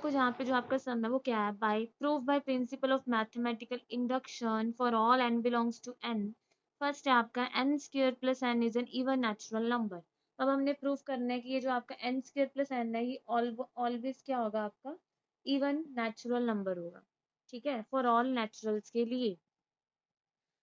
देखो जहाँ पे जो आपका सम है वो क्या है, by prove by principle of mathematical induction for all n belongs to n। First है आपका n square plus n is an even natural number. अब हमने प्रूव करना है कि ये जो आपका n स्क्वायर प्लस n है ये ऑलवेज क्या होगा, आपका इवन नेचुरल नंबर होगा। ठीक है, फॉर ऑल नेचुरल्स के लिए।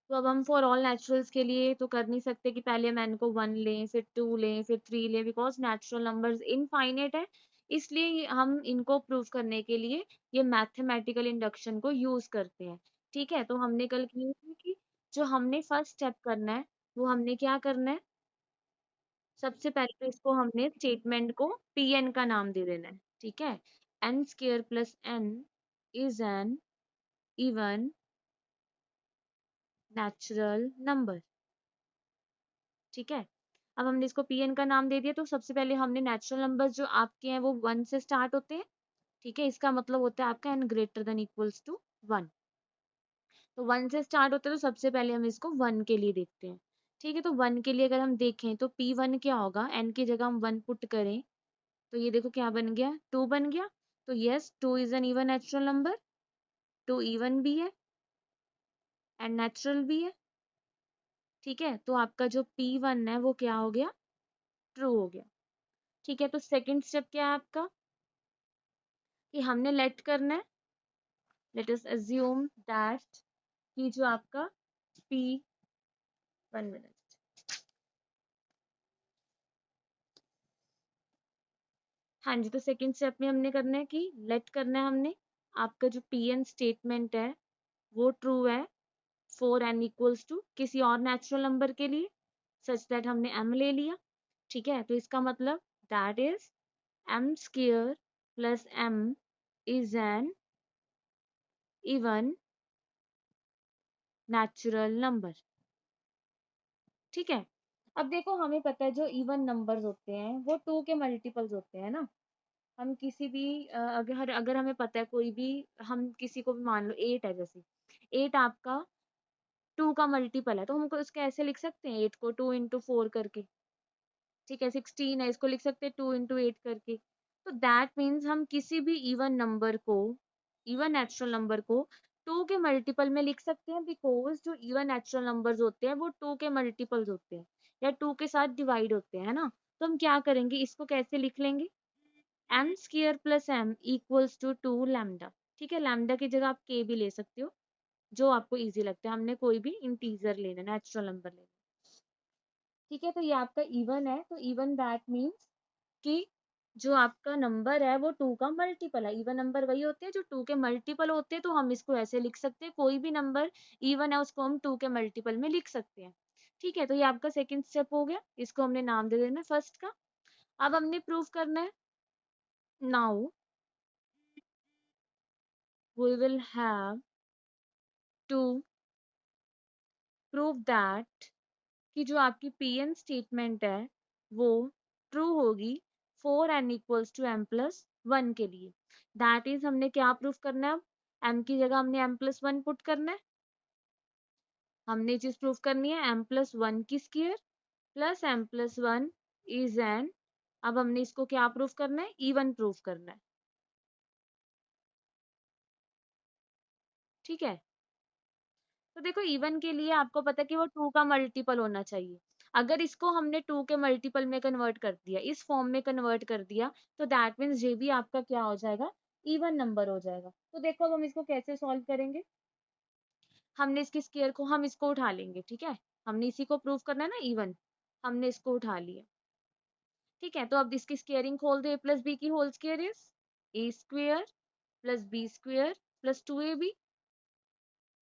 तो अब हम फॉर ऑल नेचुरल्स के लिए तो कर नहीं सकते कि पहले हम n को 1 लें, फिर 2 लें, फिर 3 लें, बिकॉज नेचुरल नंबर्स इनफाइनाइट है। इसलिए हम इनको प्रूव करने के लिए ये मैथमेटिकल इंडक्शन को यूज करते हैं। ठीक है, तो हमने कल की थी कि जो हमने फर्स्ट स्टेप करना है वो हमने क्या करना है, सबसे पहले तो इसको हमने स्टेटमेंट को Pn का नाम दे देना है। ठीक है, n square plus n is an even natural number. ठीक है, अब हमने इसको Pn का नाम दे दिया, तो सबसे पहले हमने नेचुरल नंबर्स जो आपके हैं वो 1 से स्टार्ट होते हैं। ठीक है, इसका मतलब होता है आपका n greater than equals to 1। तो 1 से स्टार्ट होता है, तो सबसे पहले हम इसको 1 के लिए देखते हैं। ठीक है, तो 1 के लिए अगर हम देखें तो P1 क्या होगा, n की जगह हम 1 पुट करें तो ये देखो क्या बन गया, 2 बन गया। तो yes, 2 is an even natural number. 2 even भी है एंड नेचुरल भी है। ठीक है, तो आपका जो P1 है वो क्या हो गया, ट्रू हो गया। ठीक है, तो सेकंड स्टेप क्या है आपका कि हमने लेट करना है, लेट अस अज्यूम दैट कि जो आपका P 1 मिनट, हाँ जी, तो सेकंड स्टेप में हमने करना है कि लेट करना है हमने आपका जो Pn स्टेटमेंट है वो ट्रू है फॉर n इक्वल्स टू किसी और नेचुरल नंबर के लिए, सच दैट हमने m ले लिया। ठीक है, तो इसका मतलब that is m square plus m is an even natural number. ठीक है, अब देखो हमें पता है जो इवन नंबर्स होते हैं वो 2 के मल्टीपल्स होते हैं ना। हम किसी भी अगर अगर हमें पता है कोई भी, हम किसी को भी मान लो 8 है जैसे, 8 आपका 2 का मल्टीपल है, तो हमको इसको ऐसे लिख सकते हैं 8 को 2 इंटू 4 करके। ठीक है, 16 है, इसको लिख सकते हैं 2 इंटू 8 करके। तो दैट मीन्स हम किसी भी इवन नंबर को, इवन नेचुरल नंबर को 2 के मल्टीपल में लिख सकते हैं, बिकॉज जो इवन नेचुरल नंबर्स होते हैं वो 2 के मल्टीपल्स होते हैं या 2 के साथ डिवाइड होते हैं, है ना। तो हम क्या करेंगे, इसको कैसे लिख लेंगे, m square plus m equals to 2 lambda. ठीक है, लैम्डा की जगह आप के भी ले सकते हो, जो आपको इजी लगता है। हमने कोई भी इंटीजर लेना, नेचुरल नंबर लेना। ठीक है, तो ये आपका इवन है, तो इवन दैट मीन्स कि जो आपका नंबर है वो 2 का मल्टीपल है। इवन नंबर वही होते हैं जो 2 के मल्टीपल होते हैं, तो हम इसको ऐसे लिख सकते हैं, कोई भी नंबर इवन है उसको हम 2 के मल्टीपल में लिख सकते हैं। ठीक है, तो ये आपका सेकंड स्टेप हो गया, इसको हमने नाम दे देना फर्स्ट का। अब हमने प्रूव करना है, now we will have to prove that कि जो आपकी Pn स्टेटमेंट है वो ट्रू होगी for n equals to m plus 1 के लिए। दैट इज हमने क्या प्रूफ करना है, अब m की जगह हमने m प्लस 1 पुट करना है। हमने चीज प्रूफ करनी है m प्लस 1 की square plus m plus 1 is an, अब हमने इसको क्या प्रूफ करना है, इवन प्रूफ करना है। ठीक है, तो देखो इवन के लिए आपको पता है कि वो 2 का मल्टीपल होना चाहिए। अगर इसको हमने 2 के मल्टीपल में कन्वर्ट कर दिया, इस फॉर्म में कन्वर्ट कर दिया, तो दैट मीन्स ये भी आपका क्या हो जाएगा, इवन नंबर हो जाएगा। तो देखो अब हम इसको कैसे सॉल्व करेंगे, हमने इसकी स्केयर को हम इसको उठा लेंगे। ठीक है, हमने इसी को प्रूव करना है ना इवन, हमने इसको उठा लिया। ठीक है, तो अब इसकी स्केयरिंग खोल दो, ए प्लस बी की whole square is a square plus b square plus 2ab।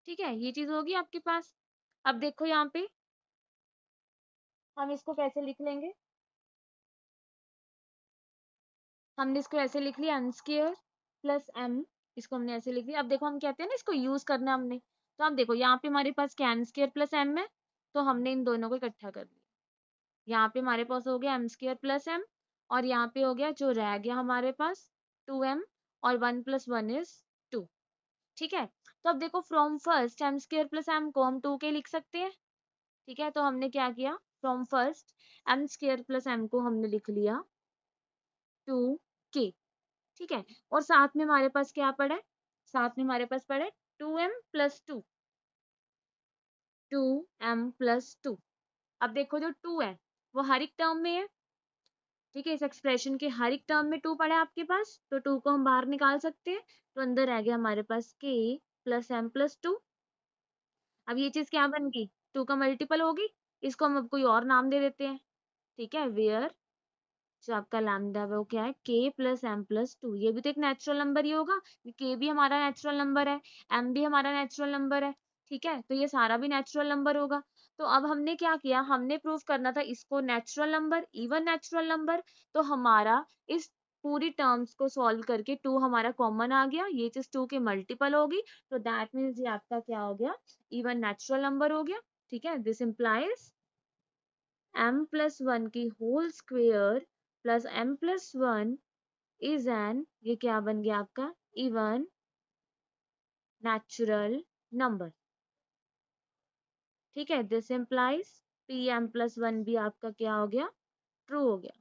ठीक है, ये चीज होगी आपके पास। अब देखो यहाँ पे हम इसको कैसे लिख लेंगे, हमने इसको ऐसे लिख लिया एन स्क्र प्लस एम, इसको हमने ऐसे लिख लिया। अब देखो हम कहते हैं ना इसको यूज करना हमने, तो हम देखो यहाँ पे हमारे पास क्या एन स्क्र प्लस एम है, तो हमने इन दोनों को इकट्ठा कर लिया। यहाँ पे हमारे पास हो गया एम स्क्र प्लस एम, और यहाँ पे हो गया जो रह गया हमारे पास 2m, और 1 प्लस 1 इज 2। ठीक है, तो अब देखो from first m square plus m को हम 2 के लिख सकते हैं। ठीक है, तो हमने क्या किया, from first m square plus m को हमने लिख लिया 2 के। ठीक है। और साथ में हमारे पास क्या पड़ा है, साथ में हमारे पास पड़ा है 2m+2, 2m+2। अब देखो जो 2 है वो हर एक टर्म में है, ठीक है, इस एक्सप्रेशन के हर एक टर्म में 2 पड़ा है आपके पास, तो 2 को हम बाहर निकाल सकते हैं, तो अंदर रह गया हमारे पास k+m+2। अब ये चीज क्या बन गई, 2 का मल्टीपल होगी, इसको हम अब कोई और नाम दे देते हैं, ठीक है, वेयर जो आपका लैम्डा है वो क्या है, k+m+2। ये भी तो एक नेचुरल नंबर ही होगा, k भी हमारा नेचुरल नंबर है, m भी हमारा नेचुरल नंबर है, ठीक है, तो ये सारा भी नेचुरल नंबर होगा। तो अब हमने क्या किया, हमने प्रूव करना था इसको natural number, even natural number, तो हमारा इस पूरी टर्म्स को सॉल्व करके 2 हमारा कॉमन आ गया, ये चीज 2 के मल्टीपल होगी, तो दैट मीन्स ये आपका क्या हो गया, इवन नेचुरल नंबर हो गया, ठीक है। दिस इम्प्लाइज m+1 की whole square plus m+1 is n, ये क्या बन गया आपका, इवन नेचुरल नंबर, ठीक है। दिस इम्प्लाइज pm+1 भी आपका क्या हो गया, ट्रू हो गया,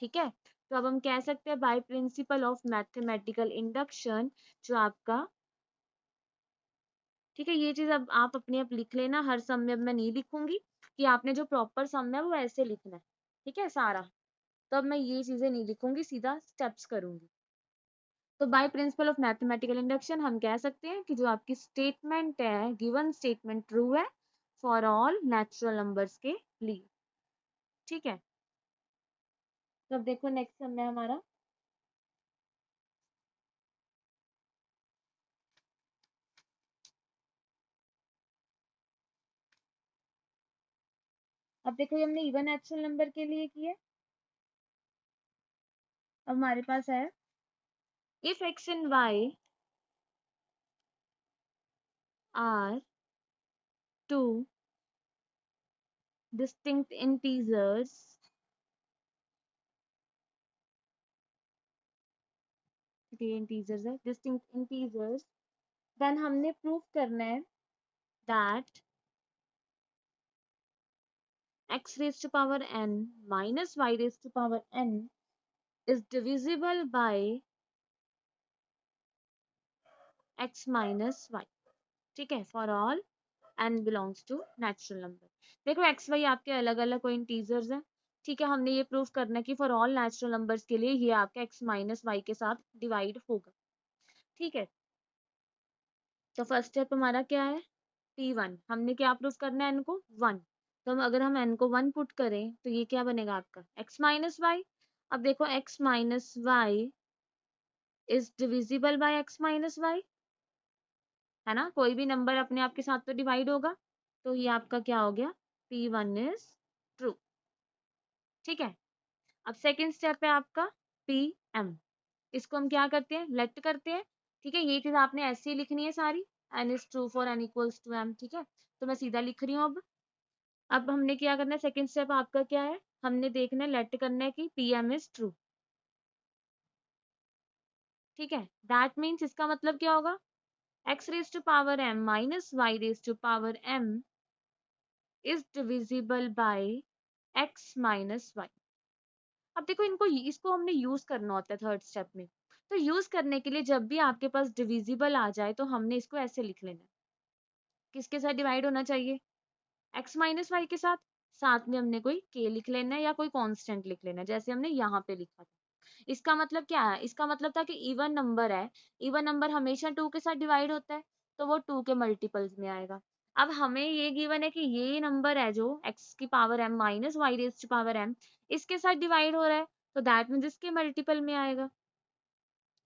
ठीक है। तो अब हम कह सकते हैं by principle of mathematical induction जो आपका, ठीक है, ये चीज अब आप अपने आप लिख लेना, हर सम में अब मैं नहीं लिखूंगी कि आपने जो प्रॉपर सम है वो ऐसे लिखना है, ठीक है सारा, तो अब मैं ये चीजें नहीं लिखूंगी, सीधा स्टेप्स करूंगी। तो by principle of mathematical induction हम कह सकते हैं कि जो आपकी स्टेटमेंट है, गिवन स्टेटमेंट ट्रू है फॉर ऑल नेचुरल नंबर्स के लिए, ठीक है। तो अब देखो नेक्स्ट सम है हमारा, अब देखो ये हमने इवन नेचुरल नंबर के लिए किया, अब हमारे पास है if x and y are two distinct integers, ये integers है, distinct integers, then हमने प्रूव करना है that x raised to power n minus y raised to power n is divisible by x minus y, ठीक है, for all n belongs to natural number. देखो x y आपके अलग अलग कोई इंटीजर्स हैं, ठीक है, हमने ये प्रूव करना है कि फॉर ऑल नेचुरल नंबर्स के लिए ये आपका x माइनस वाई के साथ डिवाइड होगा, ठीक है। तो फर्स्ट स्टेप हमारा क्या है, p1, हमने क्या प्रूव करना है n को 1, तो हम अगर हम n को 1 पुट करें तो ये क्या बनेगा आपका x माइनस वाई। अब देखो x minus y is divisible by x minus y, है ना, कोई भी नंबर अपने आप के साथ तो डिवाइड होगा, तो ये आपका क्या हो गया, p1 इज ट्रू, ठीक है। अब सेकंड स्टेप है आपका pm, इसको हम क्या करते हैं, लेट करते हैं, ठीक है, ये चीज आपने ऐसे ही लिखनी है सारी, n is true for n equals to m, ठीक है, तो मैं सीधा लिख रही हूँ अब हमने क्या करना है, सेकंड स्टेप आपका क्या है, हमने देखना है, लेट करना है कि pm इज ट्रू, ठीक है। दैट मीन्स इसका मतलब क्या होगा, x raise to power m minus y raise to power m is divisible by x minus y। अब देखो इनको इसको हमने यूज करना होता है थर्ड स्टेप में, तो यूज करने के लिए जब भी आपके पास डिविजिबल आ जाए तो हमने इसको ऐसे लिख लेना है, किसके साथ डिवाइड होना चाहिए, x माइनस वाई के साथ, साथ में हमने कोई k लिख लेना है या कोई कांस्टेंट लिख लेना है, जैसे हमने यहाँ पे लिखा था। इसका मतलब क्या है, इसका मतलब था कि इवन नंबर है, इवन नंबर हमेशा 2 के साथ डिवाइड होता है, तो वो 2 के मल्टीपल्स में आएगा। अब हमें ये गिवन है कि ये नंबर है जो x की power m minus y raise to power m इसके साथ डिवाइड हो रहा है, तो दैट मीन्स इसके मल्टीपल में आएगा,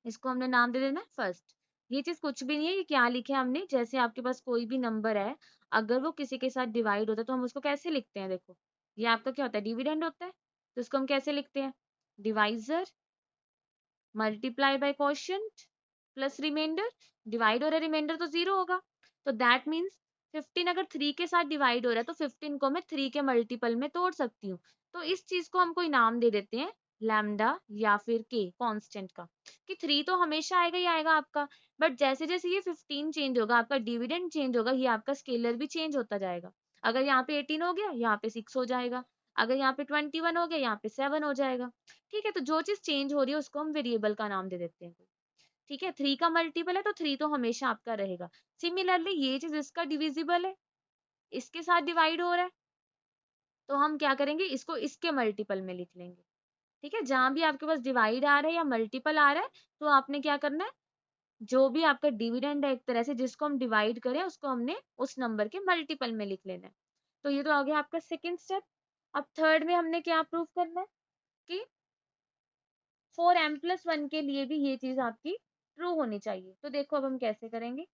इसको हमने नाम दे देना फर्स्ट। ये चीज कुछ भी नहीं है, ये क्या लिखे हमने, जैसे आपके पास कोई भी नंबर है, अगर वो किसी के साथ डिवाइड होता है तो हम उसको कैसे लिखते हैं, देखो ये आपका क्या होता है, डिविडेंड होता है, तो इसको हम कैसे लिखते हैं, divisor multiply by quotient plus remainder, divide हो रहा है रिमाइंडर तो 0 होगा, तो दैट मीन्स 15 अगर 3 के साथ डिवाइड हो रहा है तो 15 को मैं 3 के मल्टीपल में तोड़ सकती हूँ, तो इस चीज को हम कोई नाम दे देते हैं लैम्डा या फिर के कांस्टेंट का, कि 3 तो हमेशा आएगा ही आएगा आपका, बट जैसे जैसे ये 15 चेंज होगा, आपका डिविडेंड चेंज होगा, ये आपका स्केलर भी चेंज होता जाएगा, अगर यहाँ पे 18 हो गया यहाँ पे 6 हो जाएगा, अगर यहाँ पे 21 हो गया, यहाँ पे 7 हो जाएगा। ठीक है, तो जो चीज चेंज हो रही है उसको हम वेरिएबल का नाम दे देते हैं। ठीक है, 3 का मल्टीपल है तो 3 तो हमेशा आपका रहेगा। सिमिलरली ये चीज इसका डिविजिबल है, इसके साथ डिवाइड हो रहा है, तो हम क्या करेंगे, इसको इसके मल्टीपल में लिख लेंगे। ठीक है, जहां भी आपके पास डिवाइड आ रहा है या मल्टीपल आ रहा है, तो आपने क्या करना है, जो भी आपका डिविडेंड है एक तरह से जिसको हम डिवाइड करें, उसको हमने उस नंबर के मल्टीपल में लिख लेना है। तो ये तो आ गया आपका सेकेंड स्टेप। अब थर्ड में हमने क्या प्रूव करना है कि 4m+1 के लिए भी ये चीज आपकी ट्रू होनी चाहिए। तो देखो अब हम कैसे करेंगे।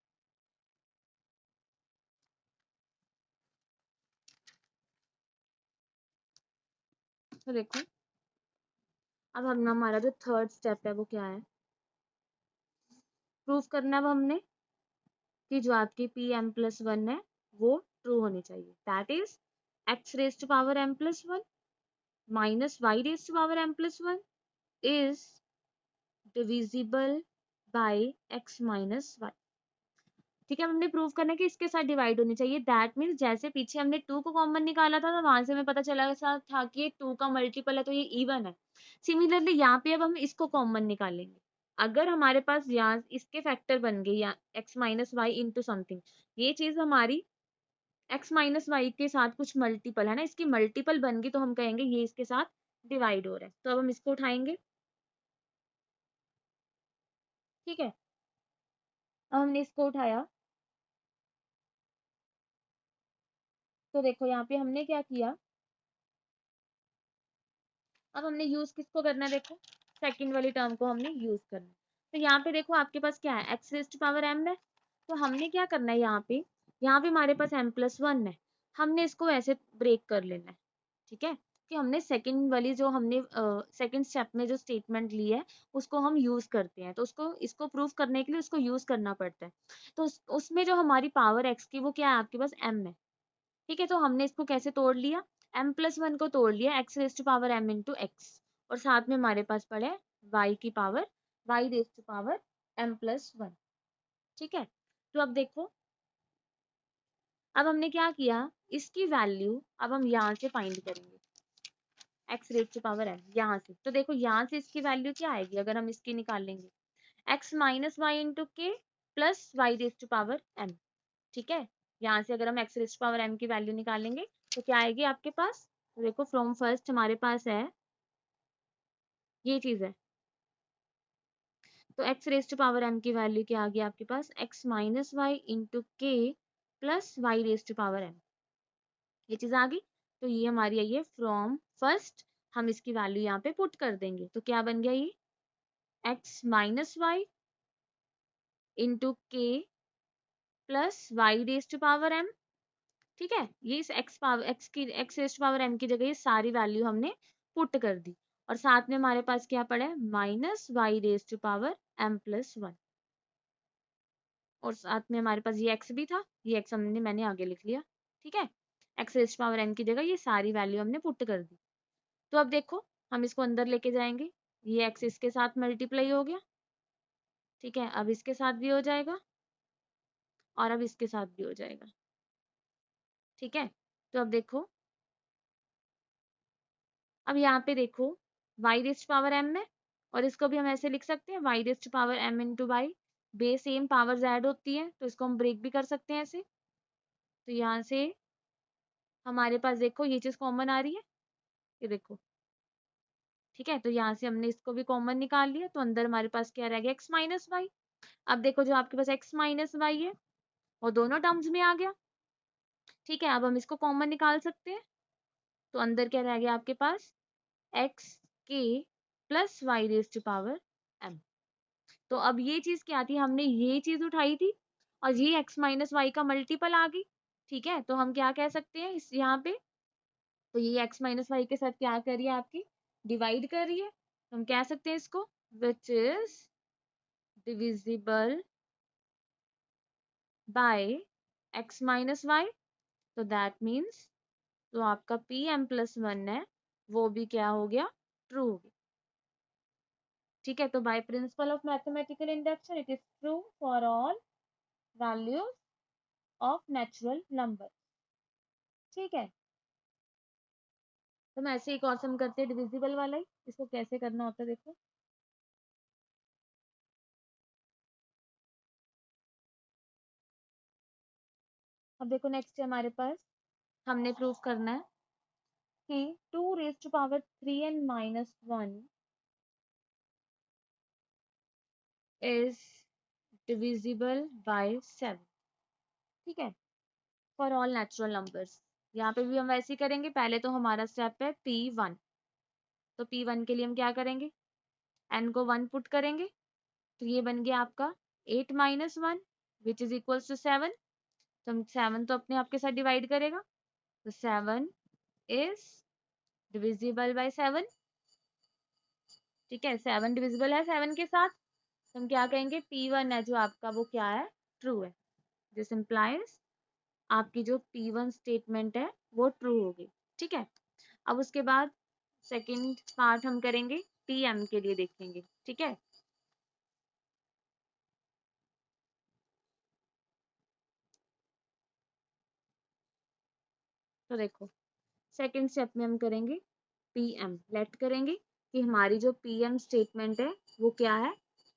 तो देखो अब हम हमारा जो थर्ड स्टेप है वो क्या है, प्रूफ करना है अब हमने कि जो आपकी Pm+1 है वो ट्रू होनी चाहिए। That is x⁻m+1 minus y⁻m+1 is divisible by x minus y। ठीक है, अब हमने प्रूव करना है कि इसके साथ डिवाइड होनी चाहिए। दैट मीन्स जैसे पीछे हमने 2 को कॉमन निकाला था तो वहां से हमें पता चला था कि ये 2 का मल्टीपल है तो ये इवन है। सिमिलरली यहाँ पे अब हम इसको कॉमन निकालेंगे। अगर हमारे पास यहाँ इसके फैक्टर बन गए या x minus y into something, ये चीज हमारी x माइनस वाई के साथ कुछ मल्टीपल है ना, इसकी मल्टीपल बन गई तो हम कहेंगे ये इसके साथ डिवाइड हो रहा है। तो अब हम इसको उठाएंगे। ठीक है, अब हमने इसको उठाया तो देखो यहाँ पे हमने क्या किया, अब हमने यूज किसको करना है, देखो सेकंड वाली टर्म को हमने यूज करना है। तो यहाँ पे देखो आपके पास क्या है, x⁻m है, तो हमने क्या करना है, यहाँ पे हमारे पास m+1 है, हमने इसको ऐसे ब्रेक कर लेना है। ठीक है, कि हमने सेकंड वाली जो हमने सेकंड स्टेप में जो स्टेटमेंट ली है उसको हम यूज करते हैं, तो उसको इसको प्रूव करने के लिए उसको यूज करना पड़ता है। तो उसमें जो हमारी पावर x की वो क्या है, आपके पास m है। ठीक है, तो हमने इसको कैसे तोड़ लिया, m+1 को तोड़ लिया x⁻m इंटू x, और साथ में हमारे पास पड़ा है y की पावर y⁻m+1। ठीक है, तो अब देखो अब हमने क्या किया, इसकी वैल्यू अब हम यहाँ से फाइंड करेंगे x⁻m यहाँ से। तो देखो यहाँ से इसकी वैल्यू क्या आएगी, अगर हम इसकी निकालेंगे x माइनस वाई इंटू के प्लस y⁻m। ठीक है, यहाँ से अगर हम x⁻m की वैल्यू निकालेंगे तो क्या आएगी आपके पास, तो देखो फ्रॉम फर्स्ट हमारे पास है ये चीज है, तो x⁻m की वैल्यू क्या आ गई आपके पास, x माइनस वाई इंटू के प्लस y⁻m, ये चीज आ गई। तो ये हमारी आई है फ्रॉम फर्स्ट, हम इसकी वैल्यू यहाँ पे पुट कर देंगे तो क्या बन गया, ये x माइनस वाई इंटू के प्लस y⁻m। ठीक है, ये इस x⁻m की जगह ये सारी वैल्यू हमने पुट कर दी, और साथ में हमारे पास क्या पड़ा है, माइनस y⁻m+1, और साथ में हमारे पास ये x भी था, ये x मैंने आगे लिख लिया। ठीक है, x⁻m की जगह ये सारी वैल्यू हमने पुट कर दी। तो अब देखो हम इसको अंदर लेके जाएंगे, ये x इसके साथ मल्टीप्लाई हो गया। ठीक है, अब इसके साथ भी हो जाएगा और अब इसके साथ भी हो जाएगा। ठीक है, तो अब देखो, अब यहाँ पे देखो y⁻m है, और इसको भी हम ऐसे लिख सकते हैं y⁻m into y, base same powers add होती है तो इसको हम ब्रेक भी कर सकते हैं ऐसे। तो यहाँ से हमारे पास देखो ये चीज कॉमन आ रही है, ये देखो। ठीक है, तो यहाँ से हमने इसको भी कॉमन निकाल लिया, तो अंदर हमारे पास क्या रह गया, x माइनस वाई। अब देखो जो आपके पास x माइनस वाई है वो दोनों टर्म्स में आ गया। ठीक है, अब हम इसको कॉमन निकाल सकते हैं, तो अंदर क्या रह गया आपके पास, x के प्लस y⁻m। तो अब ये चीज क्या थी, हमने ये चीज उठाई थी और ये x माइनस वाई का मल्टीपल आ गई। ठीक है, तो हम क्या कह सकते हैं इस यहाँ पे, तो ये x माइनस वाई के साथ क्या कर रही है, आपकी डिवाइड कर रही है, तो हम कह सकते हैं इसको which is divisible by x minus y. तो दैट मीन्स जो आपका Pm+1 है वो भी क्या हो गया, ट्रू हो गया। ठीक है, तो by principle of mathematical induction it is true for all values of natural number. ठीक है, तो हम ऐसे एक और सम करते हैं डिविजिबल वाला ही। इसको कैसे करना होता है देखो। अब देखो नेक्स्ट है हमारे पास, हमने प्रूव करना है कि 2 raised to power 3n - 1 is divisible by 7। ठीक है, फॉर ऑल नेचुरल नंबर्स। यहाँ पे भी हम वैसे ही करेंगे। पहले तो हमारा स्टेप है P1, तो P1 के लिए हम क्या करेंगे, n को 1 पुट करेंगे, तो ये बन गया आपका 8 - 1 विच इज इक्वल्स टू 7। तो हम 7 तो अपने आप के साथ डिवाइड करेगा, तो 7 इज डिविजिबल बाय 7। ठीक है, 7 डिविजिबल है 7 के साथ, तो हम क्या कहेंगे, P1 है जो आपका वो क्या है, ट्रू है। दिस इम्प्लाइज आपकी जो P1 स्टेटमेंट है वो ट्रू होगी। ठीक है, अब उसके बाद सेकंड पार्ट हम करेंगे PM के लिए देखेंगे। ठीक है, तो देखो सेकंड स्टेप में हम करेंगे PM, लेट करेंगे कि हमारी जो PM स्टेटमेंट है वो क्या है,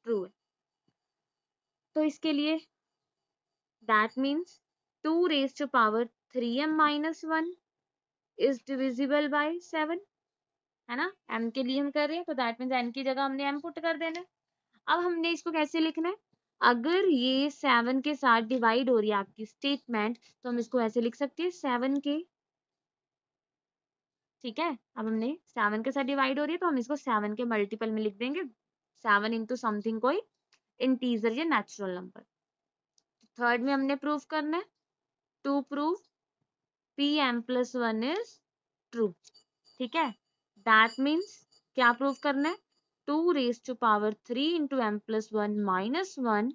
ट्रू है। तो इसके लिए that means 2 raised to power 3m - 1 is divisible bye 7, है ना। m के लिए हम कर रहे हैं, तो दैट मीन्स n की जगह हमने m पुट कर देना है। अब हमने इसको कैसे लिखना है, अगर ये 7 के साथ डिवाइड हो रही है आपकी स्टेटमेंट, तो हम इसको ऐसे लिख सकते हैं 7 के। ठीक है, अब हमने 7 के साथ डिवाइड हो रही है, तो हम इसको 7 के मल्टीपल में लिख देंगे, 7 इंटू समथिंग कोई इंटीजर या नेचुरल नंबर। थर्ड में हमने प्रूव करना है, to prove Pm+1 is true. ठीक है, दैट मीन्स क्या प्रूव करना है, 2 raised to power 3 into m+1 - 1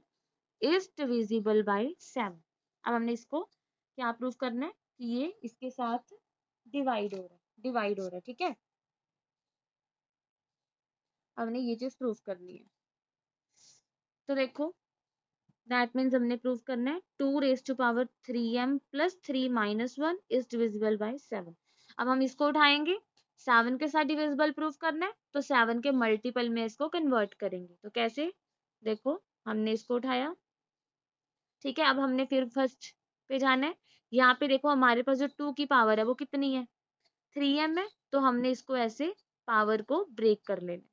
is divisible bye 7। अब हमने इसको क्या प्रूव करना है कि ये इसके साथ डिवाइड हो रहा है। ठीक है, अब हमने ये चीज प्रूव करनी है। तो देखो दैट मीन्स हमने प्रूव करना है 2 raised to power 3m+3 - 1 is divisible bye 7। अब हम इसको उठाएंगे, 7 के साथ डिविजिबल प्रूव करना है, तो 7 के मल्टीपल में इसको कन्वर्ट करेंगे। तो कैसे, देखो हमने इसको उठाया। ठीक है, अब हमने फिर फर्स्ट पे जाना है। यहाँ पे देखो हमारे पास जो 2 की पावर है वो कितनी है, 3m है, तो हमने इसको ऐसे पावर को ब्रेक कर लेना।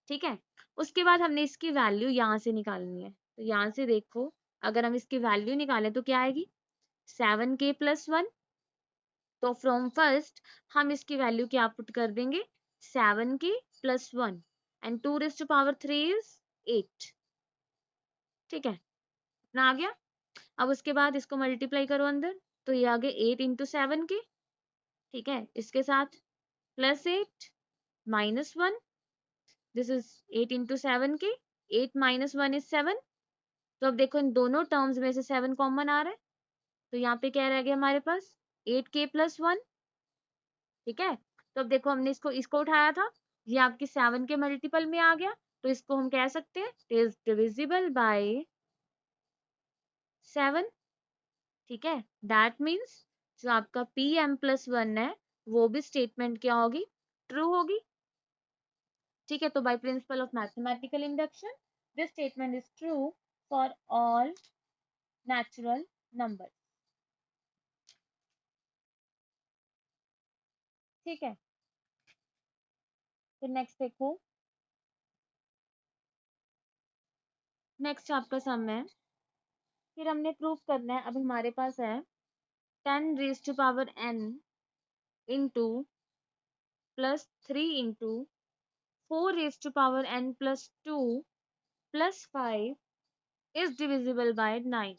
ठीक है, उसके बाद हमने इसकी वैल्यू यहाँ से निकालनी है। तो यहाँ से देखो, अगर हम इसकी वैल्यू निकालें तो क्या आएगी, 7k+1। तो फ्रॉम फर्स्ट हम इसकी वैल्यू क्या पुट कर देंगे, 7k+1 and 2 raised to power 3 is 8। ठीक है, ना आ गया। अब उसके बाद इसको मल्टीप्लाई करो अंदर, तो ये आगे 8 इंटू 7k। ठीक है, इसके साथ +8 -1, this is 8 into 7k, 8 - 1 is 7। तो अब देखो इन दोनों टर्म्स में से 7 कॉमन आ रहा है, तो यहाँ पे क्या रह गया हमारे पास, 8k+1। ठीक है, तो अब देखो हमने इसको इसको उठाया था, ये आपकी 7 के मल्टीपल में आ गया, तो इसको हम कह सकते हैं इज डिविजिबल बाय 7। ठीक है, दैट मीन्स जो आपका Pm+1 है वो भी स्टेटमेंट क्या होगी, ट्रू होगी। ठीक है, तो by principle of mathematical induction this statement is true for all natural number. ठीक है, तो नेक्स्ट देखो, नेक्स्ट आपका सम है, फिर हमने प्रूव करना है। अब हमारे पास है 10 raised to power n into +3 into 4 raised to power n+2 +5 is divisible bye 9।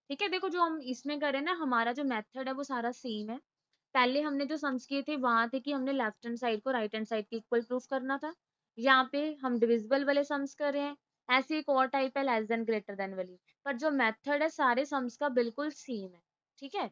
ठीक है, देखो जो हम इसमें करें ना, हमारा जो मेथड है वो सारा सेम है। पहले हमने जो सम्स किए थे वहां थे कि हमने लेफ्ट हैंड साइड को राइट हैंड साइड के इक्वल प्रूफ करना था। यहाँ पे हम डिविजिबल वाले सम्स कर रहे हैं। ऐसे एक और टाइप है लेस देन ग्रेटर देन वाली, पर जो मेथड है सारे सम्स का बिल्कुल सेम है। ठीक है,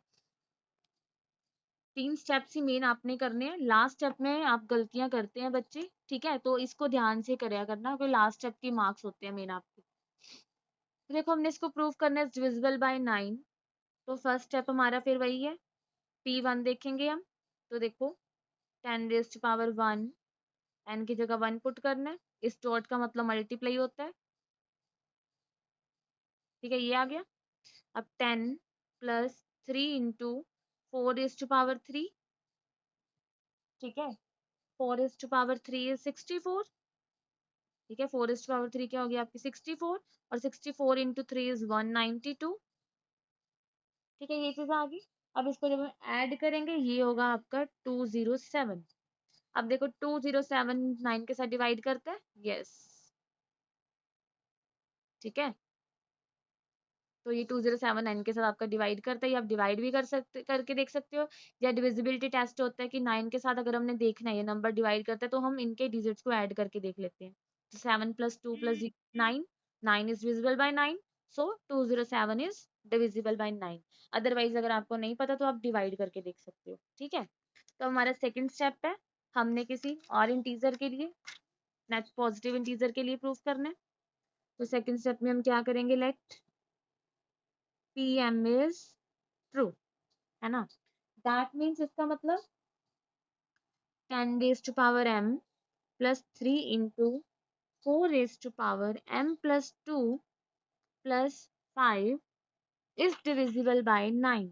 3 स्टेप्स ही मेन आपने करने हैं, लास्ट स्टेप में आप गलतियां करते हैं बच्चे। ठीक है, तो इसको ध्यान से करया करना, क्योंकि लास्ट स्टेप की मार्क्स होते हैं मेन आपके। तो देखो हमने इसको प्रूव करना है डिविजिबल बाय 9। तो फर्स्ट स्टेप हमारा फिर वही है, P1 देखेंगे हम। तो देखो 10⁻1 n की जगह 1 पुट करना है, इस डॉट का मतलब मल्टीप्लाई होता है, ठीक है, ये आ गया। अब 10 प्लस 3 इंटू 4⁻3, ठीक है, 4⁻3 इज 64, ठीक है, 4⁻3 क्या हो गया आपकी 64, और 64 इंटू 3 इज 192, ठीक है, ये चीज आ गई। अब इसको जब हम ऐड करेंगे ये होगा आपका 207। अब देखो 207 9 के साथ डिवाइड करता है, यस, ठीक है, तो ये 207 9 के साथ आपका डिवाइड करता है, ये आप डिवाइड भी कर सकते, करके देख सकते हो, या डिविजिबिलिटी टेस्ट होता है कि 9 के साथ अगर हमने देखना है ये नंबर डिवाइड करता है तो हम इनके डिजिट्स को ऐड करके देख लेते हैं। तो 7 + 2 + 9, 9 is divisible bye 9, so 207 is divisible bye 9। Otherwise अगर आपको नहीं पता तो आप डिवाइड करके देख सकते हो, ठीक है। तो हमारा सेकंड स्टेप है, हमने किसी और इंटीजर के लिए, नेट पॉजिटिव इंटीजर के लिए प्रूफ करना है। तो सेकंड स्टेप में हम क्या करेंगे, लेट Pm इज ट्रू, है ना। दैट मीन्स इसका मतलब 10⁻m plus 3 into 4⁻m plus 2 plus 5 is divisible bye 9,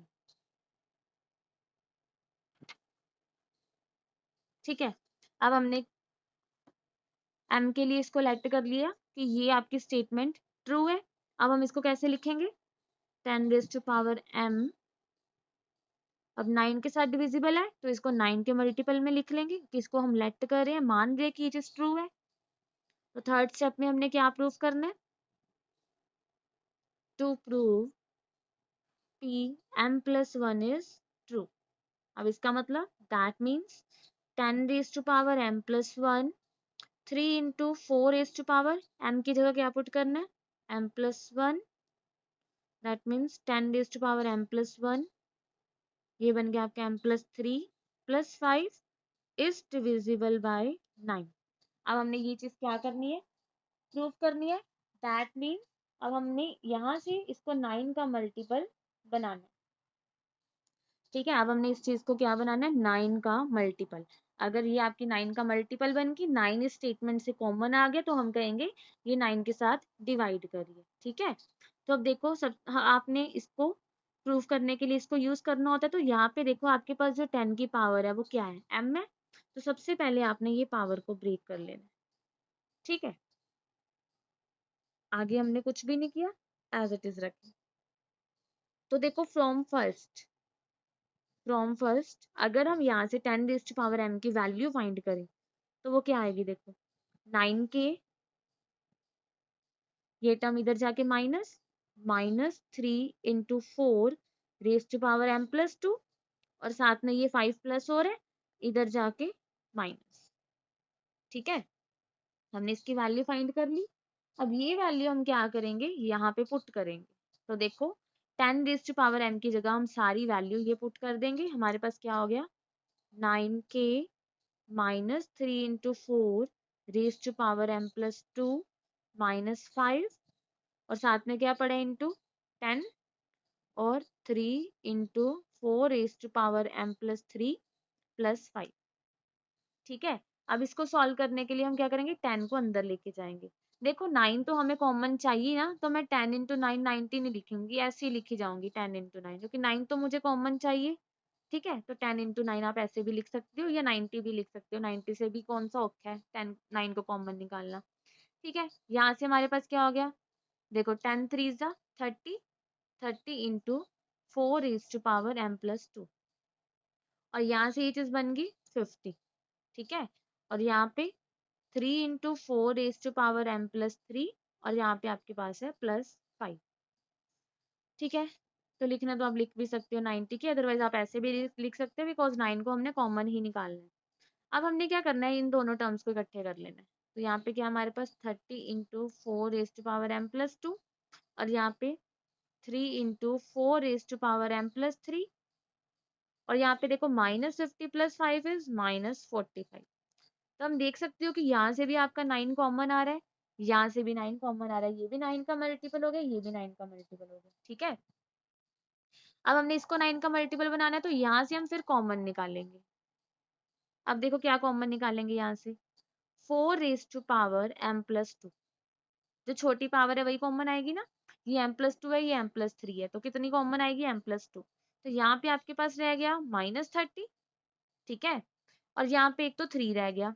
ठीक है। अब हमने m के लिए इसको लेट कर लिया कि ये आपकी स्टेटमेंट ट्रू है। अब हम इसको कैसे लिखेंगे, 10⁻m, अब 9 के साथ डिविजिबल है तो इसको 9 के मल्टीपल में लिख लेंगे, कि इसको हम लेट कर रहे हैं, मान रहे हैं कि ये चीज ट्रू है। तो थर्ड स्टेप में हमने क्या प्रूव करना है, to prove Pm + 1 is true। अब इसका मतलब that means 10⁻m + 1, 3 into 4⁻, m की जगह क्या पुट करना है, m + 1, दैट मीन्स 10⁻m + 1, ये बन गया आपका m + 3 + 5 इज डिविजिबल बाय 9। अब हमने ये चीज क्या करनी है, प्रूव करनी है। दैट मीन्स अब हमने यहाँ से इसको 9 का मल्टीपल बनाना है, ठीक है। अब हमने इस चीज को क्या बनाना है, 9 का मल्टीपल। अगर ये आपकी 9 का मल्टीपल बन गई, 9 इस स्टेटमेंट से कॉमन आ गया, तो हम कहेंगे ये 9 के साथ डिवाइड करिए, ठीक है। तो अब देखो सब, आपने इसको प्रूफ करने के लिए इसको यूज करना होता है। तो यहाँ पे देखो आपके पास जो 10 की पावर है वो क्या है, m है। तो सबसे पहले आपने ये पावर को ब्रेक कर लेना है, ठीक है। आगे हमने कुछ भी नहीं किया, एज इट इज रखें। तो देखो फ्रॉम फर्स्ट अगर हम यहाँ से 10⁻m की वैल्यू फाइंड करें तो वो क्या आएगी, देखो 9 के, ये टर्म इधर जाके -3 इंटू 4⁻m + 2, और साथ में ये 5 प्लस और है, इधर जाके माइनस, ठीक है। हमने इसकी वैल्यू फाइंड कर ली। अब ये वैल्यू हम क्या करेंगे, यहाँ पे पुट करेंगे। तो देखो 10⁻m की जगह हम सारी वैल्यू ये पुट कर देंगे, हमारे पास क्या हो गया, 9k -3 इंटू 4⁻m + 2 -5, और साथ में क्या पड़ा इंटू 10, और 3 इंटू 4⁻m + 3 + 5, ठीक है। अब इसको सॉल्व करने के लिए हम क्या करेंगे, 10 को अंदर लेके जाएंगे। देखो 9 तो हमें कॉमन चाहिए ना, तो मैं 10 इंटू 9 90 नहीं लिखूंगी, ऐसे ही लिखी जाऊंगी 10 इंटू 9, क्योंकि 9 तो मुझे कॉमन चाहिए, ठीक है। तो 10 इंटू 9 आप ऐसे भी लिख सकते हो, या 90 भी लिख सकते हो, 90 से भी कौन सा औखा है 10 9 को कॉमन निकालना, ठीक है। यहाँ से हमारे पास क्या हो गया, देखो 10 3 जा 30, 30 इंटू 4⁻m + 2, और यहाँ से ये चीज बन गई 50, ठीक है। और यहाँ पे 3 इंटू 4⁻m + 3, और यहाँ पे आपके पास है +5, ठीक है। तो लिखना तो आप लिख भी सकते हो 90 की, अदरवाइज आप ऐसे भी लिख सकते हो, बिकॉज 9 को हमने कॉमन ही निकालना है। अब हमने क्या करना है, इन दोनों टर्म्स को इकट्ठे कर लेना है। तो यहाँ पे क्या हमारे पास 30 इंटू 4⁻m + 2, और यहाँ पे 3 इंटू 4⁻m + 3, और यहाँ पे देखो -50 + 5 इज -45। तो हम देख सकते हो कि यहाँ से भी आपका 9 कॉमन आ रहा है, यहाँ से भी 9 कॉमन आ रहा है, ये भी 9 का मल्टीपल हो गया, ये भी 9 का मल्टीपल हो गया, ठीक है। अब हमने इसको 9 का मल्टीपल बनाना है तो यहाँ से हम फिर कॉमन निकालेंगे। अब देखो क्या कॉमन निकालेंगे यहाँ से, 4 raise to power m plus 2, जो छोटी पावर है वही कॉमन आएगी ना, ये m+2 है, ये m+3 है, तो कितनी कॉमन आएगी, m+2। तो यहाँ पे आपके पास रह गया -30, ठीक है, और यहाँ पे एक तो 3 रह गया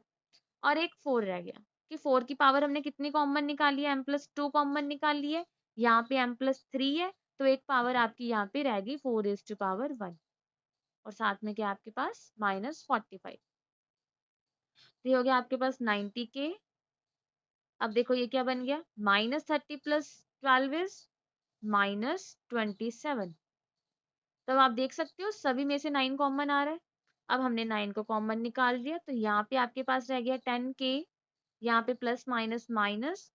और एक 4 रह गया, कि 4 की पावर हमने कितनी कॉमन निकाली है, m+2 कॉमन निकाल ली है, यहाँ पे m+3 है, तो एक पावर आपकी यहाँ पे रह गई 4⁻1, और साथ में क्या आपके पास -45। तो ये हो गया आपके पास 90k। अब देखो ये क्या बन गया, -30 + 12 इज -27। तब आप देख सकते हो सभी में से 9 कॉमन आ रहा है। अब हमने 9 को कॉमन निकाल लिया तो यहाँ पे आपके पास रह गया 10k, यहाँ पे प्लस माइनस माइनस,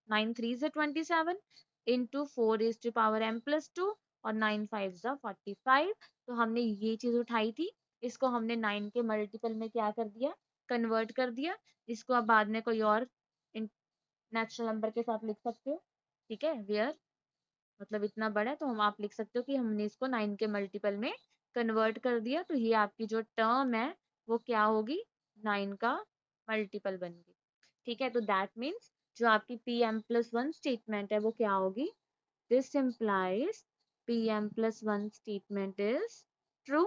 9 3 से 27 इंटू 4⁻m+2 और 9 5 45। तो हमने ये चीज उठाई थी, इसको हमने 9 के मल्टीपल में क्या कर दिया, कन्वर्ट कर दिया। इसको आप बाद में कोई और नेचुरल नंबर के साथ लिख सकते हो, ठीक है, वेयर मतलब इतना बड़ा है तो हम आप लिख सकते हो कि हमने इसको 9 के मल्टीपल में कन्वर्ट कर दिया, तो ये आपकी जो टर्म है वो क्या होगी, 9 का मल्टीपल बन गई, ठीक है। तो दैट मीन्स जो आपकी Pm+1 स्टेटमेंट है वो क्या होगी, this implies Pm+1 statement is true,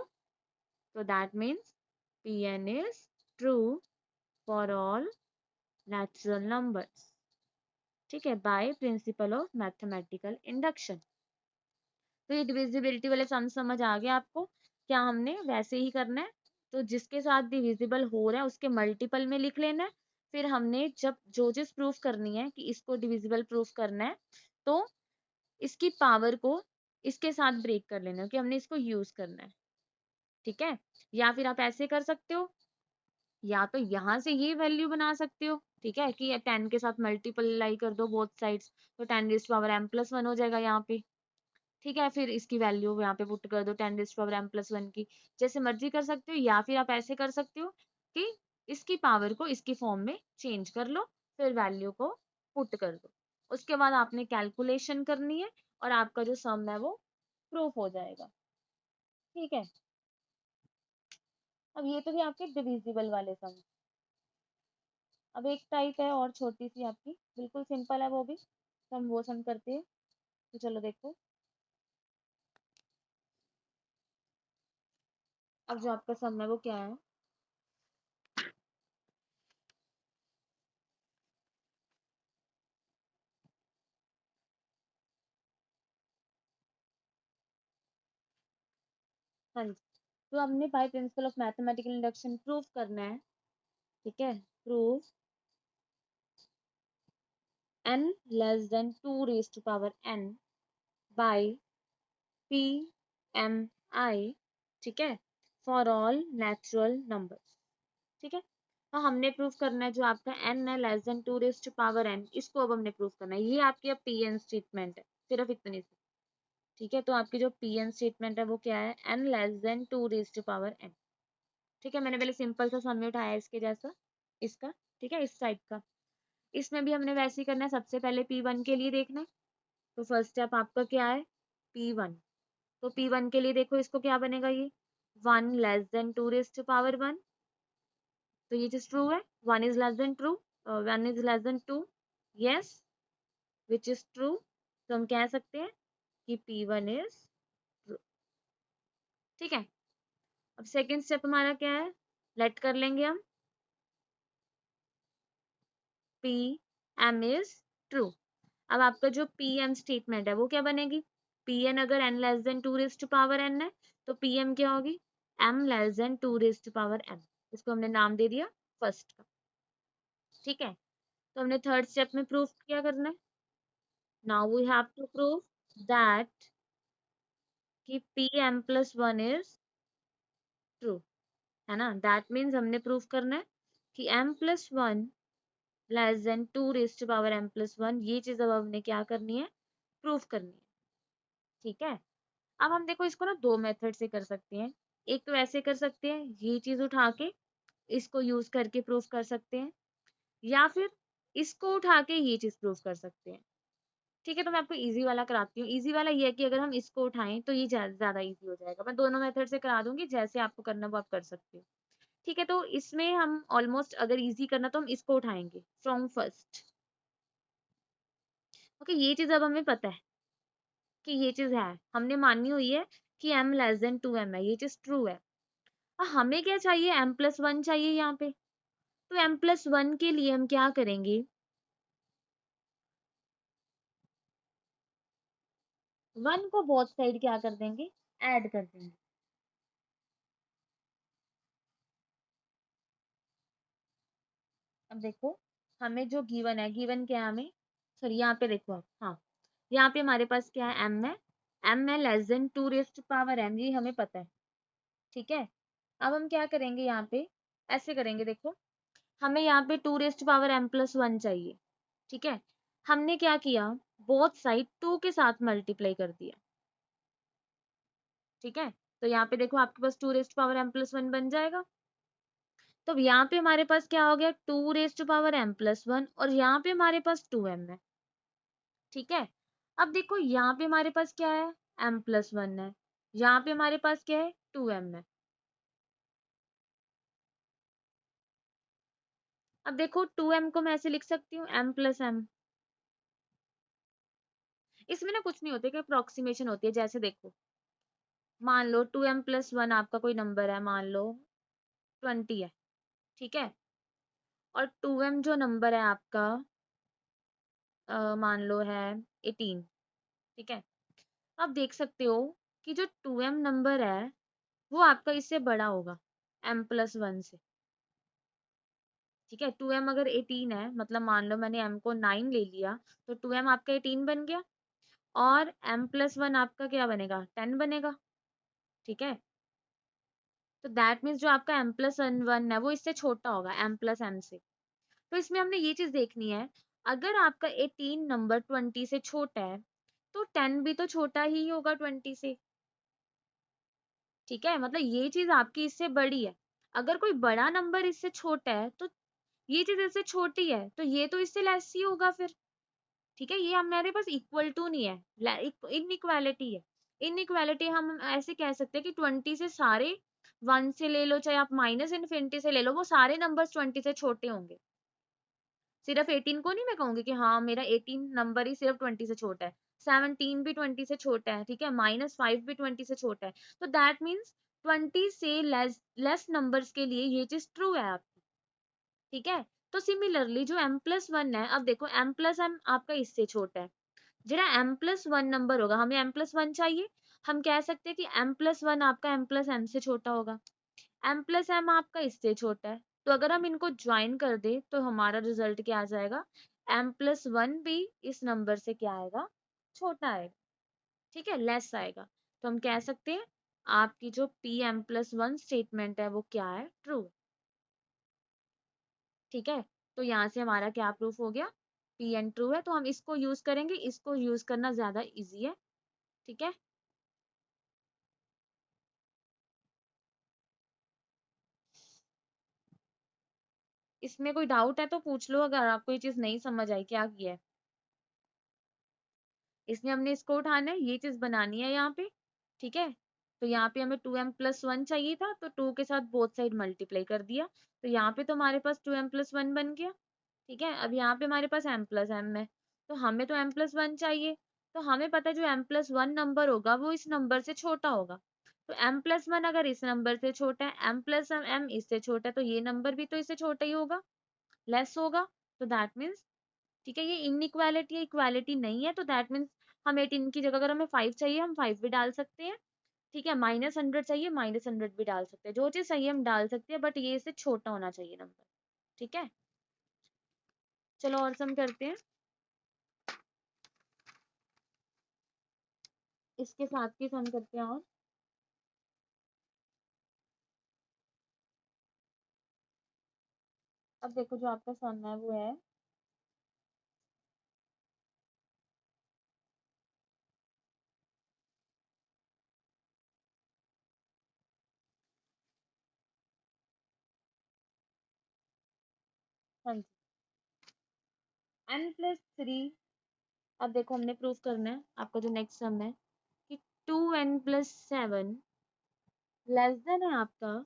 तो that means Pn is true for all natural numbers, ठीक है, by principle of mathematical induction. तो ये डिविजिबिलिटी वाले सम समझ आ गया आपको, क्या हमने वैसे ही करना है, तो जिसके साथ डिविजिबल हो रहा है उसके मल्टीपल में लिख लेना है। फिर हमने जब जो चीज प्रूफ करनी है कि इसको डिविजिबल प्रूफ करना है, तो इसकी पावर को इसके साथ ब्रेक कर लेना है कि हमने इसको यूज करना है, ठीक है। या फिर आप ऐसे कर सकते हो, या तो यहाँ से ये वैल्यू बना सकते हो, ठीक है, कि 10 के साथ मल्टीप्लाई कर दो बोथ साइड्स, तो 10⁻m+1 हो जाएगा यहाँ पे, ठीक है। फिर इसकी वैल्यू यहाँ पे पुट कर दो 10⁻m+1 की, जैसे मर्जी कर सकते हो, या फिर आप ऐसे कर सकते हो कि इसकी पावर को इसकी फॉर्म में चेंज कर लो, फिर वैल्यू को पुट कर दो, उसके बाद आपने कैलकुलेशन करनी है और आपका जो सम है वो प्रूफ हो जाएगा, ठीक है। अब ये तो भी आपके डिविजिबल वाले सम। अब एक टाइप है और छोटी सी आपकी, बिल्कुल सिंपल है वो भी, तो हम वो सम करते हैं। तो चलो देखो, अब जो आपका सम है वो क्या है, हाँ जी। तो हमने by principle of mathematical induction proof करना है, ठीक है, proof n less than 2 raise to power n by p m i, ठीक है, फॉर ऑल नेचुरल नंबर्स, ठीक है। तो हमने प्रूफ करना है जो आपका n है less than 2 raise to power n, इसको अब हमने प्रूफ करना है, ये आपकी अब pn स्टेटमेंट है, सिर्फ इतनी सी, ठीक है। तो आपकी जो pn स्टेटमेंट है वो क्या है, n less than 2 raise to power n, ठीक है। मैंने पहले सिंपल सा सम उठाया इसके जैसा, इसका, ठीक है, इस टाइप का। इसमें भी हमने वैसे ही करना है, सबसे पहले P1 के लिए देखना है, तो फर्स्ट स्टेप आपका क्या है, P1। तो P1 के लिए देखो इसको क्या बनेगा, ये 1 less than 2 raise to power 1, तो ये चीज ट्रू है, 1 is less than true, 1 is less than 2, yes, which is true, तो हम कह सकते हैं कि P1 इज ट्रू, ठीक है। अब सेकेंड स्टेप हमारा क्या है, लेट कर लेंगे हम Pm इज ट्रू। अब आपका जो Pm स्टेटमेंट है वो क्या बनेगी, Pn अगर n less than 2 raise to power n है, तो Pm क्या होगी, m less than 2 raise to power m, इसको हमने नाम दे दिया फर्स्ट का, ठीक है। तो हमने थर्ड स्टेप में प्रूफ क्या करना है, now we have to prove that कि Pm+1 इज ट्रू, है ना, दैट मीन्स हमने प्रूफ करना है कि m+1 less than 2 raise to power m+1, ये चीज अब हमने क्या करनी है, प्रूफ करनी है, ठीक है। अब हम देखो इसको ना दो मेथड से कर सकते हैं, एक तो ऐसे कर सकते हैं, ये चीज उठा के इसको यूज करके प्रूफ कर सकते हैं, या फिर इसको उठा के ये चीज प्रूफ कर सकते हैं, ठीक है, तो मैं आपको ईज़ी वाला कराती हूँ। ईज़ी वाला ये है कि अगर हम इसको उठाएँ तो ये ज़्यादा ईज़ी हो जाएगा। मैं दोनों मेथड से करा दूँगी, जैसे आपको करना है वो आप कर सकते हो। ठीक है, तो इसमें हम ऑलमोस्ट अगर ईज़ी करना तो हम इसको उठाएँगे फ्रॉम फर्स्ट। ओके, ये चीज़ अब हमें पता है कि ये चीज़ है। हमने मानी हुई है कि m लेस देन 2m है, ये चीज़ ट्रू है। हमें क्या चाहिए, m+1 चाहिए यहाँ पे। तो m+1 के लिए हम क्या करेंगे, 1 को बोथ साइड क्या कर देंगे, ऐड कर देंगे। अब देखो, हमें जो गिवन है, गिवन क्या है हमें, सॉरी यहाँ पे देखो आप, हाँ, यहाँ पे हमारे पास क्या है, m है। m है less than 2 raise to power m, ये हमें पता है। ठीक है, अब हम क्या करेंगे यहाँ पे, ऐसे करेंगे, देखो हमें यहाँ पे 2 रेज़ टू पावर m+1 चाहिए। ठीक है, हमने क्या किया, बोथ साइड 2 के साथ मल्टीप्लाई कर दिया। ठीक है, तो यहाँ पे देखो आपके पास 2 रेज़ टू पावर m+1 बन जाएगा। तो अब यहाँ पे हमारे पास क्या हो गया, 2 रेज़ टू पावर m+1, और यहाँ पे हमारे पास 2m है। ठीक है, अब देखो यहाँ पे हमारे पास क्या है, m+1 है, यहाँ पे हमारे पास क्या है, 2m है। अब देखो 2m को मैं ऐसे लिख सकती हूँ, m+m। इसमें ना कुछ नहीं होता, कि अप्रोक्सीमेशन होती है। जैसे देखो, मान लो 2m+1 आपका कोई नंबर है, मान लो 20 है। ठीक है, और 2m जो नंबर है आपका, मान लो है 18। ठीक है, आप देख सकते हो कि जो 2m नंबर है वो आपका इससे बड़ा होगा, m+1 से। ठीक है, 2m अगर 18 है, मतलब मान लो मैंने m को 9 ले लिया, तो 2m आपका 18 बन गया, और m+1 आपका क्या बनेगा, 10 बनेगा। ठीक है, तो दैट मीन्स जो आपका m+1 है वो इससे छोटा होगा, m+m से। तो इसमें हमने ये चीज देखनी है, अगर आपका 18 नंबर 20 से छोटा है, तो 10 भी तो छोटा ही होगा 20 से। ठीक है, मतलब ये चीज आपकी इससे बड़ी है। अगर कोई बड़ा नंबर इससे छोटा है, तो ये चीज इससे छोटी है, तो ये तो इससे लेस ही होगा फिर। ठीक है, ये हमारे पास इक्वल टू नहीं है, इनइक्वालिटी है। इनइक्वालिटी हम ऐसे कह सकते हैं कि 20 से सारे, 1 से ले लो चाहे आप माइनस इन्फिनिटी से ले लो, वो सारे नंबर्स 20 से छोटे होंगे। सिर्फ 18 को नहीं मैं कहूंगी कि हाँ मेरा 18 नंबर ही सिर्फ 20 से छोटा है, 17 भी 20 से छोटा है। ठीक है, -5 भी 20 से छोटा है। तो दैट मीन्स 20 से लेस नंबर्स के लिए ये चीज ट्रू है आपकी। ठीक है, तो सिमिलरली जो m+1 है, अब देखो m+m आपका इससे छोटा है। जरा m+1 नंबर होगा, हमें m+1 चाहिए, हम कह सकते हैं कि m+1 आपका m+m से छोटा होगा, m+m आपका इससे छोटा है। तो अगर हम इनको ज्वाइन कर दे तो हमारा रिजल्ट क्या आ जाएगा, m+1 भी इस नंबर से क्या आएगा, छोटा आएगा। ठीक है, लेस आएगा। तो हम कह सकते हैं आपकी जो p m+1 स्टेटमेंट है वो क्या है, ट्रू। ठीक है, तो यहाँ से हमारा क्या प्रूफ हो गया, p n ट्रू है। तो हम इसको यूज करेंगे, इसको यूज करना ज्यादा इजी है। ठीक है, इसमें कोई डाउट है तो पूछ लो, अगर आपको ये चीज नहीं समझ आई क्या किया है। इसमें हमने इसको उठाना है, ये चीज बनानी है यहाँ पे। ठीक है, तो यहाँ पे हमें 2m+1 चाहिए था, तो 2 के साथ बोथ साइड मल्टीप्लाई कर दिया, तो यहाँ पे तो हमारे पास 2m+1 बन गया। ठीक है, अब यहाँ पे हमारे पास m+m है, तो हमें तो m+1 चाहिए। तो हमें पता है जो m+1 नंबर होगा वो इस नंबर से छोटा होगा। तो m+1 अगर इस नंबर से छोटा है, m+m इससे छोटा है, तो ये नंबर भी तो इससे छोटा ही होगा, लेस होगा। तो दैट मीन्स, ठीक है, ये इनइक्वालिटी है, इक्वालिटी नहीं है। तो दैट मीन्स हम 18 की जगह, अगर हमें 5 चाहिए हम 5 भी डाल सकते हैं। ठीक है, -100 चाहिए, -100 भी डाल सकते हैं, जो चीज सही है हम डाल सकते हैं, बट ये इससे छोटा होना चाहिए नंबर। ठीक है, चलो और सम करते हैं, इसके साथ की सम करते हैं। और अब देखो जो आपका सम है वो है, हाँ जी, n+3 अब देखो हमने प्रूफ करना है आपका जो नेक्स्ट सम है कि 2n+7 लेस देन है आपका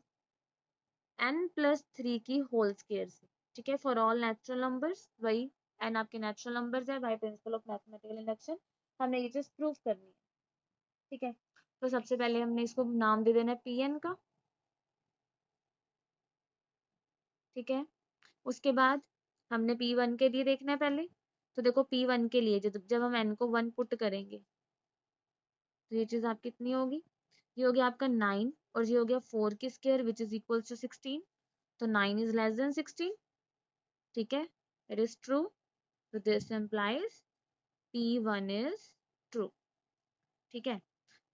n+3 की होल स्क्वायर से। ठीक है, फॉर ऑल नेचुरल नंबर्स, वही n आपके नेचुरल नंबर्स है by principle of mathematical induction, हमने ये चीज प्रूफ करनी है। ठीक है, तो सबसे पहले हमने इसको नाम दे देना है Pn का। ठीक है, उसके बाद हमने P1 के लिए देखना है पहले। तो देखो P1 के लिए जब जब हम n को 1 पुट करेंगे तो ये चीज आपकी कितनी होगी, ये हो गया आपका 9 और ये हो गया 4 की square which is equal to 16। तो 9 इज लेस देन 16। ठीक है, इट इज ट्रू। तो this implies P1 is true. ठीक है,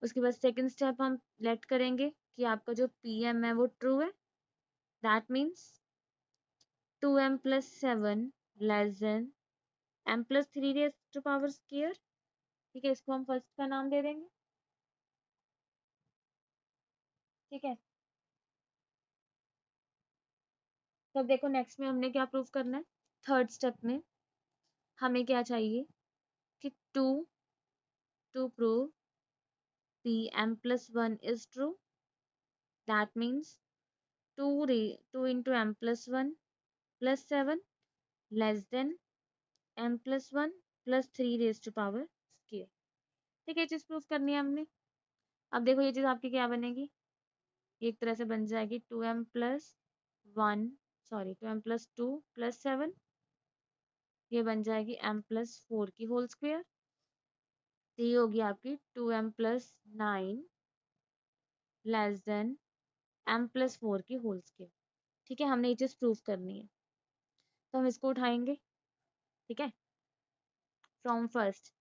उसके बाद सेकंड स्टेप हम लेट करेंगे कि आपका जो PM है वो ट्रू है। That means 2m+7 less than m+3 raise to power square. ठीक है, इसको हम फर्स्ट का नाम दे देंगे। ठीक है, तब देखो नेक्स्ट में हमने क्या प्रूव करना है। थर्ड स्टेप में हमें क्या चाहिए कि to prove m+1 is true, that means 2 into m+1+7 less than m+1 plus 3 raised to power square। ठीक है, ये चीज प्रूव करनी है हमने। अब देखो ये चीज आपकी क्या बनेगी, ये एक तरह से बन जाएगी 2m+1 सॉरी 2m+2+7, ये बन जाएगी m+4 की होल स्क्वायर। तो ये होगी आपकी 2m+9 लेस देन m+4 की होल स्क्वायर। ठीक है, हमने ये चीज प्रूव करनी है, तो हम इसको उठाएंगे। ठीक है, फ्रॉम फर्स्ट